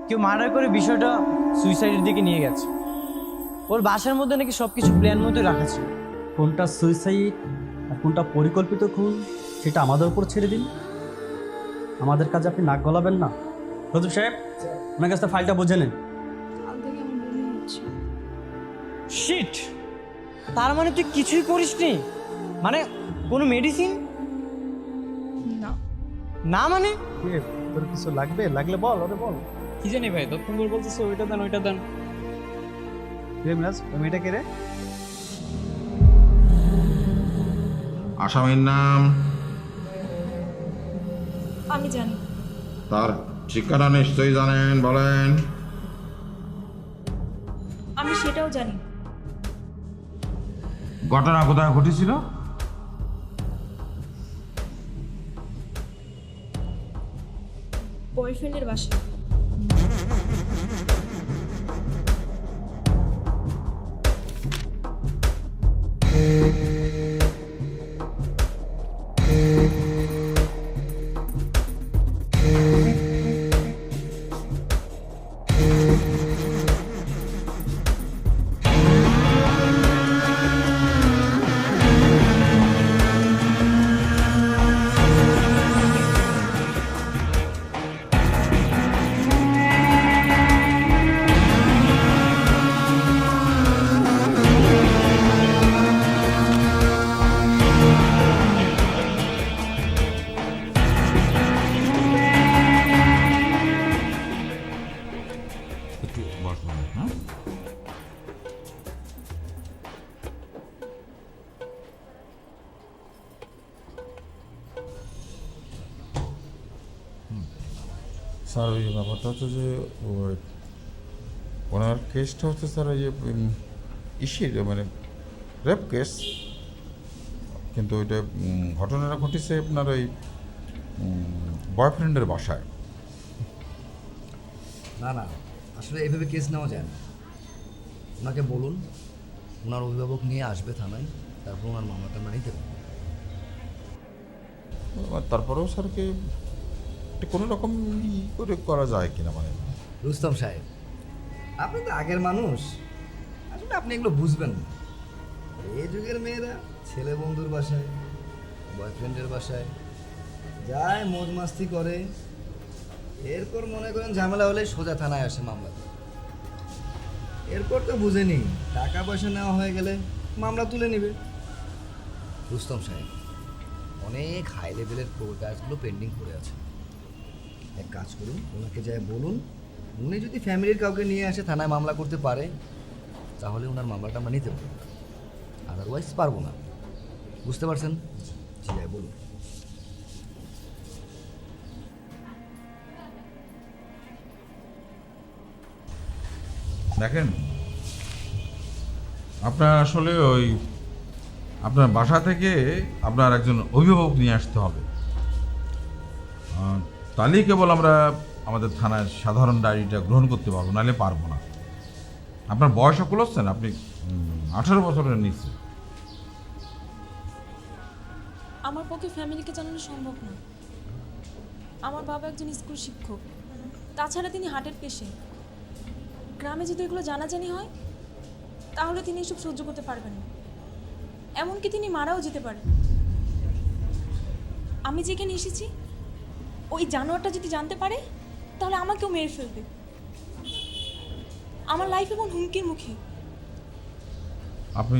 কেউ মার্ডার করে বিষয়টা সুইসাইডের দিকে নিয়ে গেছে। ওর বাসার মধ্যে নাকি সব কিছু প্ল্যান মতোই রাখা ছিল। কোনটা সুইসাইড আর কোনটা পরিকল্পিত খুন সেটা আমাদের উপর ছেড়ে দিন। আমাদের কাজে আপনি নাক গলাবেন না। রজব সাহেব, ওনার কাছে ফাইলটা বুঝে নেন। কাল থেকে আমার বমি হচ্ছে। শিট, তার মানে তুই কিছুই করিসনি? মানে কোনো মেডিসিন না, না? মানে তোর কিছু লাগবে? লাগলে বল, ওরে বল। কি জানি ভাই, তখন বলতেছে ওইটা দেন ওইটা দেন। মিরাজ, ওই মেয়েটা কে রে? আসামির নাম? আমি জানি। তার ঠিকানা নিশ্চয়ই জানেন, বলেন। আমি সেটাও জানি। ঘটনা কোথায় ঘটেছিল? বয়ফ্রেন্ডের বাসায়। একটু বসুন, হ্যাঁ? স্যার ওই ব্যাপারটা হচ্ছে যে ওনার কেসটা হচ্ছে স্যার ওই যে ইসির মানে রেপ কেস, কিন্তু ওইটা ঘটনাটা ঘটেছে আপনার ওই বয়ফ্রেন্ডের বাসায়। না না, আসলে এইভাবে কেস নেওয়া যায় না। ওনাকে বলুন ওনার অভিভাবক নিয়ে আসবে থানায়, তারপর ওনার মামলাটা আমরা নিতে পারবো। তারপরেও স্যারকে একটা কোনো রকম করে করা যায় কিনা, মানে রুস্তম সাহেব, আপনি তো আগের মানুষ, আসলে আপনি এগুলো বুঝবেন না। এই যুগের মেয়েরা ছেলে বন্ধুর বাসায়, বয়ফ্রেন্ডের বাসায় যায়, মজ মাস্তি করে, এরপর মনে করেন ঝামেলা হলে সোজা থানায় আসে মামলা। এরপর তো বুঝেনি টাকা পয়সা নেওয়া হয়ে গেলে মামলা তুলে নেবে। রুস্তম সাহেব, অনেক হাই লেভেলের কাজগুলো পেন্ডিং পড়ে আছে। এক কাজ করুন, ওনাকে যাই বলুন, উনি যদি ফ্যামিলির কাউকে নিয়ে আসে থানায় মামলা করতে পারে, তাহলে ওনার মামলাটা আমরা নিতে পারবো, আদারওয়াইজ পারবো না। বুঝতে পারছেন? জি ভাই, বলুন। দেখেন, আপনার আসলে ওই আপনার বাসা থেকে আপনার একজন অভিভাবক নিয়ে আসতে হবে। তাহলেই কেবল আমরা আমাদের থানার সাধারণ ডায়েরিটা গ্রহণ করতে পারবো, নাহলে পারবো না। আপনার বয়সও কুলোচ্ছেন, আপনি 18 বছরের নিচে। আমার পক্ষে ফ্যামিলিকে জানানো সম্ভব না। আমার বাবা একজন স্কুল শিক্ষক, তাছাড়া তিনি হার্টের পেশেন্ট। গ্রামে যদি এগুলো জানাজানি হয়, তাহলে তিনি এসব সহ্য করতে পারবেন না, এমনকি তিনি মারাও যেতে পারেন। আমি যেখানে এসেছি, ওই জানোয়ারটা যদি জানতে পারে, তাহলে আমাকেও মেরে ফেলবে। আমার লাইফ এবং হুমকির মুখে। আপনি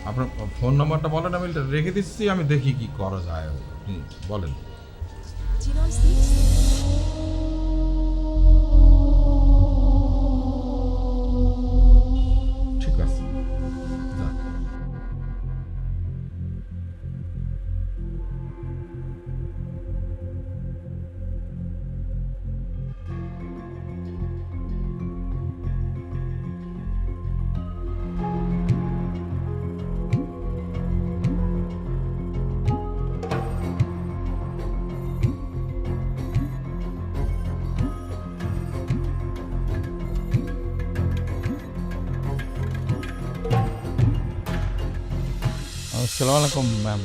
আপনার ফোন নাম্বারটা বলেন, আমি রেখে দিচ্ছি, আমি দেখি কি করা যায়। আপনি বলেন। 06 ঠিক আছে, যান। আসসালামু আলাইকুম ম্যাম।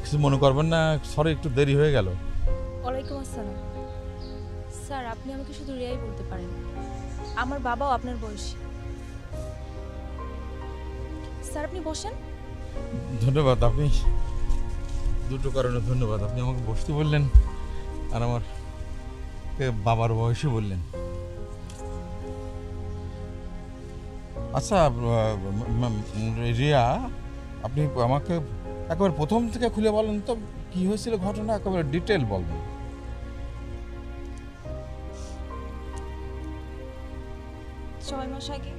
কিছু মনে করবেন না, সরি একটু দেরি হয়ে গেল। ওয়ালাইকুম আসসালাম। স্যার, আপনি আমাকে শুধু রিয়াই বলতে পারেন। আমার বাবাও আপনার বয়সী। স্যার, আপনি বসেন। ধন্যবাদ, আপনি দুটো কারণে ধন্যবাদ। আপনি আমাকে বসতে বললেন আর আমার বাবার বয়সে বললেন। আচ্ছা রিয়া, আপনি আমাকে একেবারে প্রথম থেকে খুলে বলেন তো কি হয়েছিল ঘটনা, একেবারে ডিটেল বলবেন। 6 মাস আগে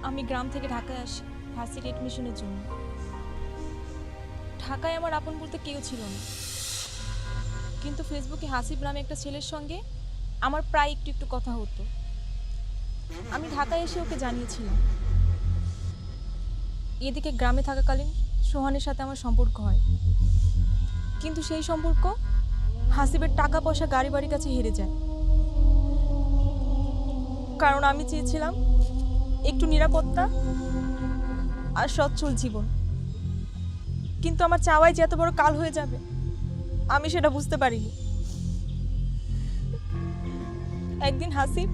আমি গ্রাম থেকে ঢাকায় আসি ভার্সিটি এডমিশনের জন্য। ঢাকায় আমার আপন বলতে কেউ ছিল না, কিন্তু ফেসবুকে হাসিব নামে একটা ছেলের সঙ্গে আমার প্রায় একটু একটু কথা হতো। আমি ঢাকায় এসে ওকে জানিয়েছিলাম। এদিকে গ্রামে থাকাকালীন সোহানের সাথে আমার সম্পর্ক হয়, কিন্তু সেই সম্পর্ক হাসিবের টাকা পয়সা গাড়ি বাড়ির কাছে হেরে যায়। কারণ আমি চেয়েছিলাম একটু নিরাপত্তা আর সচ্ছল জীবন, কিন্তু আমার চাওয়াই যে এত বড় কাল হয়ে যাবে আমি সেটা বুঝতে পারিনি। একদিন হাসিব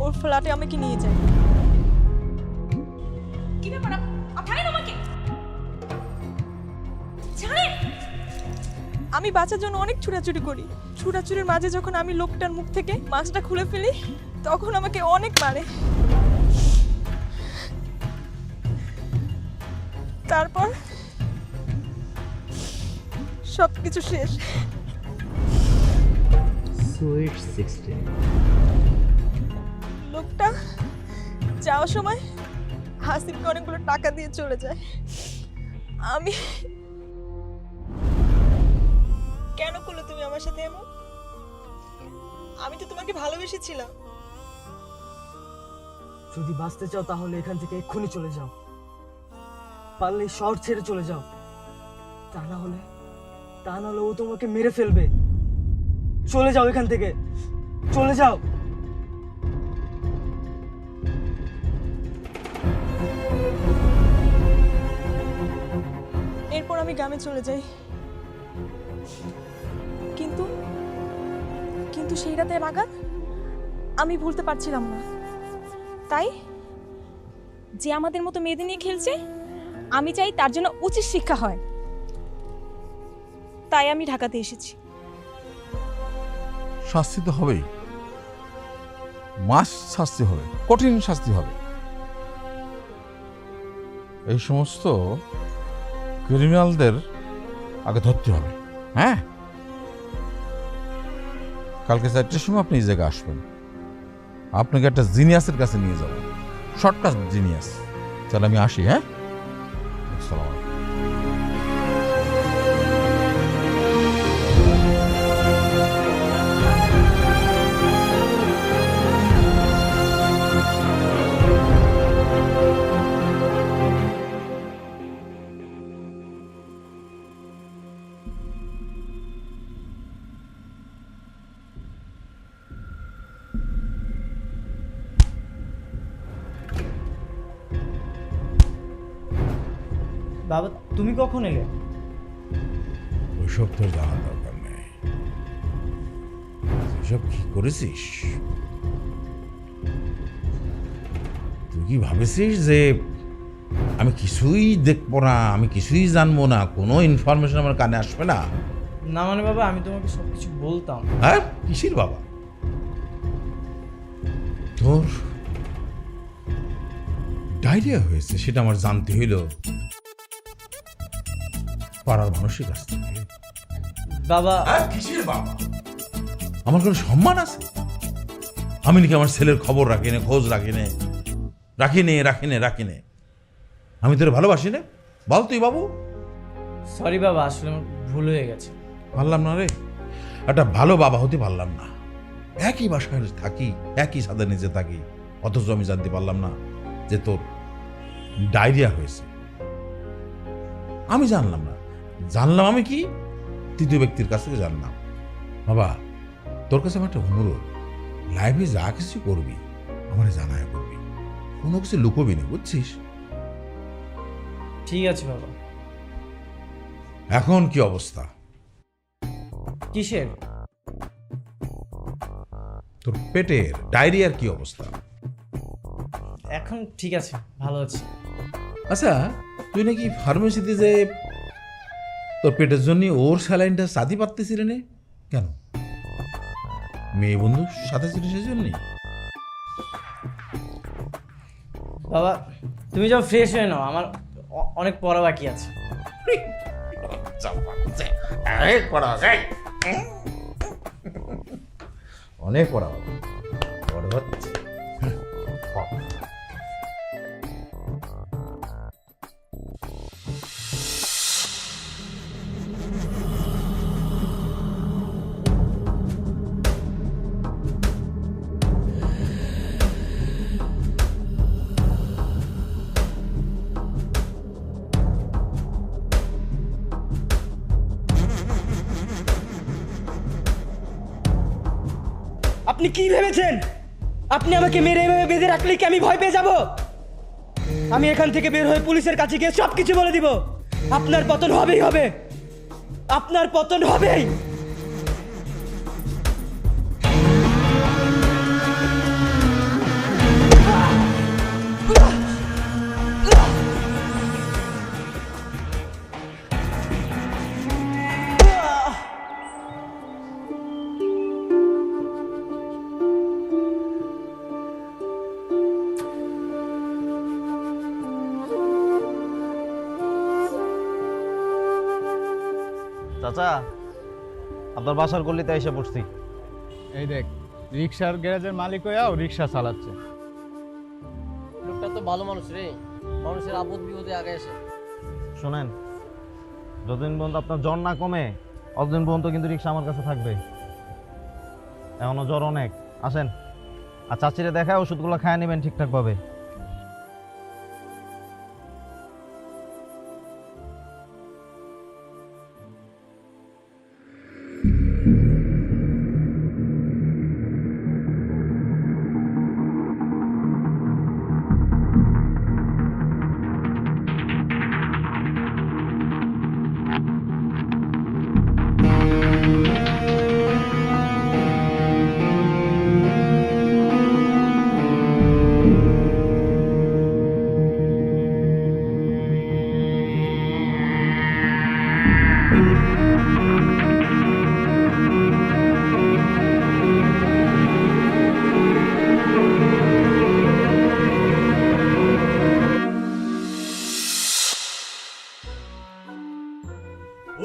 ওর ফ্ল্যাটে আমাকে নিয়ে যায়। কি ব্যাপার, আপনারা আমাকে ছাড়েন। আমি বাঁচার জন্য অনেক ছুটাছুটি করি। ছুটাছুটির মাঝে যখন আমি লোকটার মুখ থেকে মাছটা খুলে ফেলি তখন আমাকে অনেক মারে। তারপর সবকিছু শেষ। সুইট 16। লোকটা যাওয়ার সময় হাসিবকে অনেকগুলো টাকা দিয়ে চলে যায়। আমি কেন করলে তুমি আমার সাথে এমন? আমি তো তোমাকে ভালোবেসেছিলাম। যদি বাঁচতে চাও তাহলে এখান থেকে এক্ষুনি চলে যাও, পারলে শহর ছেড়ে চলে যাও। তা না হলে ও তোমাকে মেরে ফেলবে। চলে যাও এখান থেকে, চলে যাও। এরপর আমি গ্রামে চলে যাই, কিন্তু কিন্তু সেই রাতের আঘাত আমি ভুলতে পারছিলাম না। তাই যে আমাদের মতো মেয়েদের নিয়ে খেলছে আমি চাই তার জন্য উচিত শিক্ষা হয়। তাই আমি ঢাকাতে এসেছি। শাস্তি তো হবেই, মাস শাস্তি হবে, কঠিন শাস্তি হবে। এই সমস্ত ক্রিমিনালদের আগে ধরতে হবে। হ্যাঁ, কালকে 4টার সময় আপনি এই জায়গায় আসবেন। আপনাকে একটা জিনিয়াসের কাছে নিয়ে যাব, শর্টকাট জিনিয়াস। তাহলে আমি আসি। হ্যাঁ, আসসালামু আলাইকুম। বাবা, তুমি কখন এলে? ওইসব তোর জানার দরকার নেই। এসব কি করেছিস? তুই কি ভাবেছিস যে আমি কিছুই দেখবো না, আমি কিছুই জানবো না, কোনো ইনফরমেশন আমার কানে আসবে না? না মানে বাবা, আমি তোমাকে সবকিছু বলতাম। হ্যাঁ, কিসের বাবা? তোর ডায়রিয়া হয়েছে সেটা আমার জানতে হইল পাড়ার মানুষের কাছ থেকে। বাবা, কিসের বাবা? আমার কোনো সম্মান আছে? আমি নাকি আমার ছেলের খবর রাখি না, খোঁজ রাখি নে? আমি তোর ভালোবাসি না? বল তুই বাবু। সরি বাবা, আসলে আমার ভুল হয়ে গেছে। পারলাম না রে, একটা ভালো বাবা হতে পারলাম না। একই বাসায় থাকি, একই ছাদের নিচে থাকি, অথচ আমি জানতে পারলাম না যে তোর ডায়রিয়া হয়েছে। আমি জানলাম না, জানলাম আমি কি তৃতীয় ব্যক্তির কাছ থেকে জানলাম। বাবা, তোর কাছে আমার একটা অনুরোধ, লাইফে যা কিছু করবি আমার জানায় করবি, কোনো কিছু লুকোবি না, বুঝছিস? ঠিক আছে বাবা। এখন কি অবস্থা? কিসের? তোর পেটের ডায়রিয়ার কি অবস্থা? এখন ঠিক আছে, ভালো আছে। আচ্ছা, তুই নাকি ফার্মেসিতে যে তোর পেটের জন্য ওর স্যালাইনটা সাথী পাততেছিলি নে কেন? মেয়ে বন্ধু সাথে ছিল সেই জন্যই? বাবা তুমি যাও, ফ্রেশ হয়ে নাও, আমার অনেক পড়া বাকি আছে। অনেক পড়া বড় হচ্ছে। আপনি কি ভেবেছেন আপনি আমাকে মেরে এভাবে বেঁধে রাখলে কি আমি ভয় পেয়ে যাব? আমি এখান থেকে বের হয়ে পুলিশের কাছে গিয়ে সব কিছু বলে দিব। আপনার পতন হবেই হবে, আপনার পতন হবেই। চাচা, আপনার বাসার গলিতে এসে পড়ছি। এই দেখ, রিক্সার গ্যারেজের মালিক হয়েও রিক্সা চালাচ্ছে। লোকটা তো ভালো মানুষ রে, মানুষের আপদ বিপদে আগে এসে। শোনেন, যতদিন পর্যন্ত আপনার জ্বর না কমে অতদিন পর্যন্ত কিন্তু রিক্সা আমার কাছে থাকবে। এখনো জ্বর অনেক। আসেন, আর চাচিরে দেখায় ওষুধগুলো খায় নেবেন ঠিকঠাকভাবে।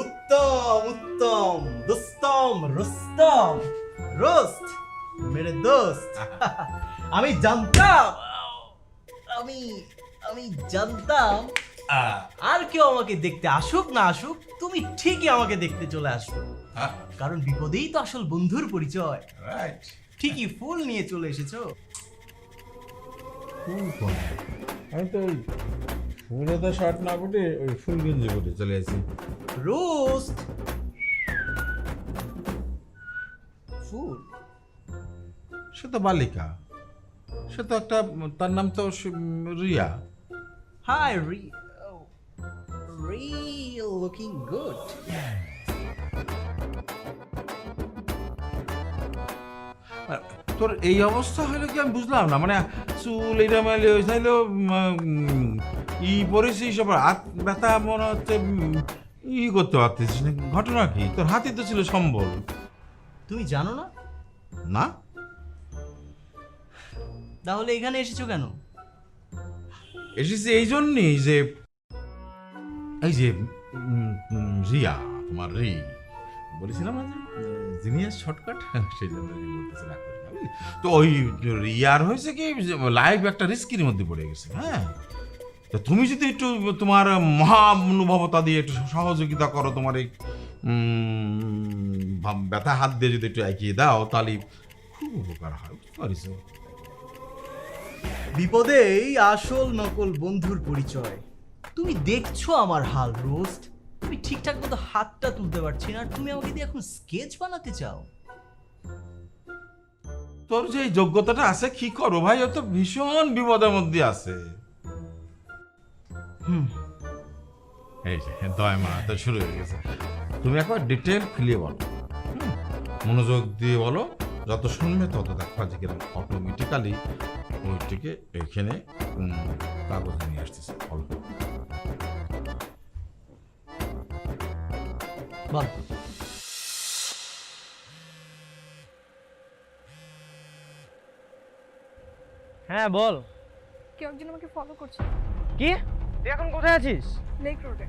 उत्तम उत्तम दोस्तम रुस्तम रोस्ट मेरे दोस्त আমি জানতাম আমি আমি জানতাম আর কেউ আমাকে দেখতে আসুক না আসুক তুমি ঠিকই আমাকে দেখতে চলে আসবে, কারণ বিপদেই তো আসল বন্ধুর পরিচয়। রাইট। ঠিকই ফুল নিয়ে চলে এসেছো। আমি তো ওই ফুলতা শার্ট না পরে ওই ফুল গেঞ্জি পরে চলে আসি। রোস্ট ফুল, সে তো বালিকা, সে তো একটা, তার নাম তো Riya. Hi real looking good. তোর এই অবস্থা হলো কি আমি বুঝলাম না, মানে চুল এটা মেলে হয়েছিল, ই পরেছি সব, হাত ব্যথা মনে হচ্ছে, ই করতে পারতেছিস না। ঘটনা কি? তোর হাতে তো ছিল সম্বল। তুমি জানো না? না, তাহলে এখানে এসেছো কেন? এসেছি এই জন্যই যে এই যে রিয়া, তোমার বলেছিলাম না যে জিনিয়াস শর্টকাট, সেই জন্য বলতেছি রাগ করি না, বুঝলি? তো ওই রিয়ার হয়েছে কি, লাইফ একটা রিস্কির মধ্যে পড়ে গেছে। হ্যাঁ, তো তুমি যদি একটু তোমার মহানুভবতা দিয়ে একটু সহযোগিতা করো, তোমার এই ব্যথা হাত দিয়ে যদি একটু এগিয়ে দাও, তাহলে খুব উপকার হয়, বুঝতে পারিস? বিপদেই আসল নকল বন্ধুর পরিচয়। তুমি দেখছো আমার হাল রোস্ট, তুমি ঠিকঠাক মতো হাতটা তুলতে পারছি না, আর তুমি আমাকে দিয়ে এখন স্কেচ বানাতে চাও? তোর যে এই যোগ্যতাটা আছে, কি করো ভাই, ও তো ভীষণ বিপদের মধ্যে আছে। এই যে দয় মারা তো শুরু হয়ে গেছে। তুমি একবার ডিটেল খুলিয়ে বলো, মনোযোগ দিয়ে বলো, যত শুনবে তত দেখবা যে কিরকম অটোমেটিক্যালি ওইটিকে এখানে কাগজে নিয়ে আসতেছে। বলো। বল। হ্যাঁ বল। কেউ একজন আমাকে ফলো করছে কি তুই এখন কোথায় আছিস? লেক রোডে।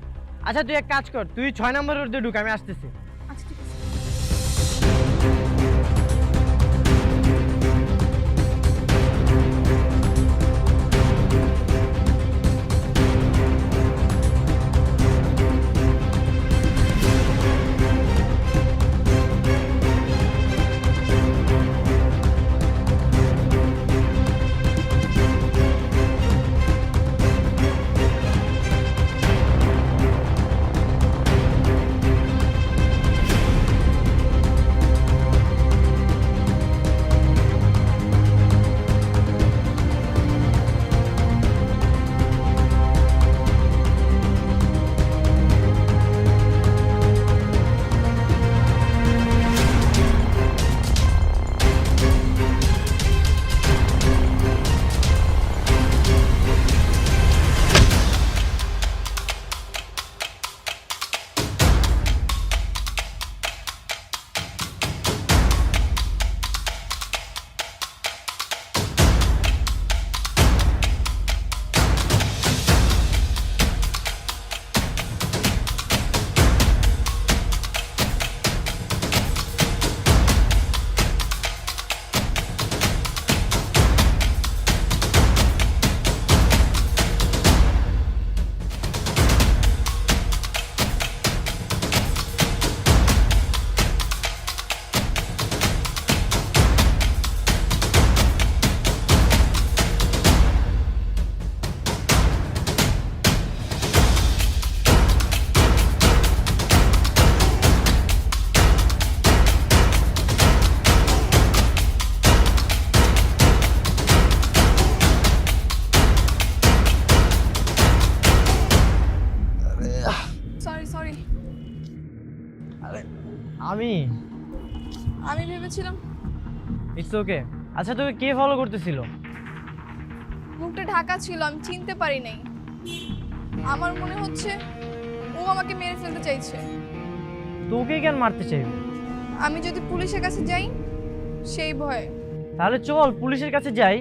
আচ্ছা তুই এক কাজ কর, তুই 6 নম্বর রোড দিয়ে ঢুক, আমি আসতেছি। আচ্ছা ঠিক আছে। সরি আমি ভেবেছিলাম ইটস ওকে। আচ্ছা তোকে কে ফলো করতেছিল? মুখটা ঢাকা ছিল, আমি চিনতে পারি নাই। আমার মনে হচ্ছে ও আমাকে মেরে ফেলতে চাইছে। তোকে কেন মারতে চাইবে? আমি যদি পুলিশের কাছে যাই সেই ভয়ে। তাহলে চল পুলিশের কাছে যাই।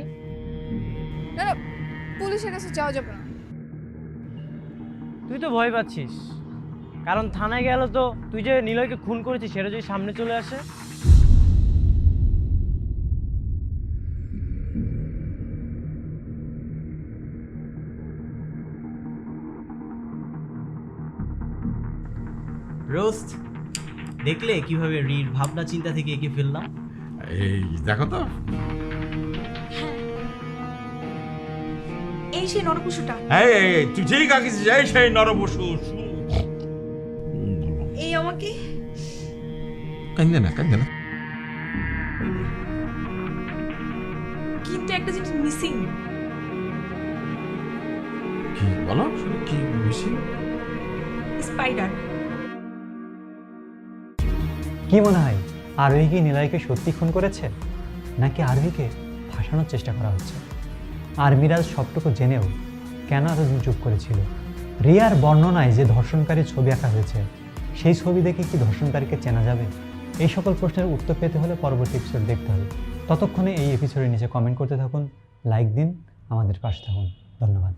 না না, পুলিশের কাছে যাওয়া যাবে না। তুই তো ভয় পাচ্ছিস, কারণ থানায় গেল তো তুই যে নিলয়কে খুন করেছিস সেটা যদি সামনে চলে আসে। রোস্ট, দেখলে কিভাবে রির ভাবনা চিন্তা থেকে এঁকে ফেললাম? এই দেখো তো, এই সেই নরপশুটা। এই তুই ঠিক আঁকিস, যাই সেই নরপশু। এই আমাকে কান্দে না, কান্দে না। কিন্তু একটা জিনিস মিসিং। কি বলো, কি মিসিং? স্পাইডার। কি মনে হয় আরোহী কি নিলয়কে সত্যি খুন করেছে, নাকি আরোহীকে ফাঁসানোর চেষ্টা করা হচ্ছে? আর মিরাজ সবটুকু জেনেও কেন এতদিন চুপ করেছিল? রিয়ার বর্ণনায় যে ধর্ষণকারীর ছবি আঁকা হয়েছে, সেই ছবি দেখে কি ধর্ষণকারীকে চেনা যাবে? এই সকল প্রশ্নের উত্তর পেতে হলে পরবর্তী এপিসোড দেখতে হবে। ততক্ষণে এই এপিসোডের নিচে কমেন্ট করতে থাকুন, লাইক দিন, আমাদের পাশে থাকুন। ধন্যবাদ।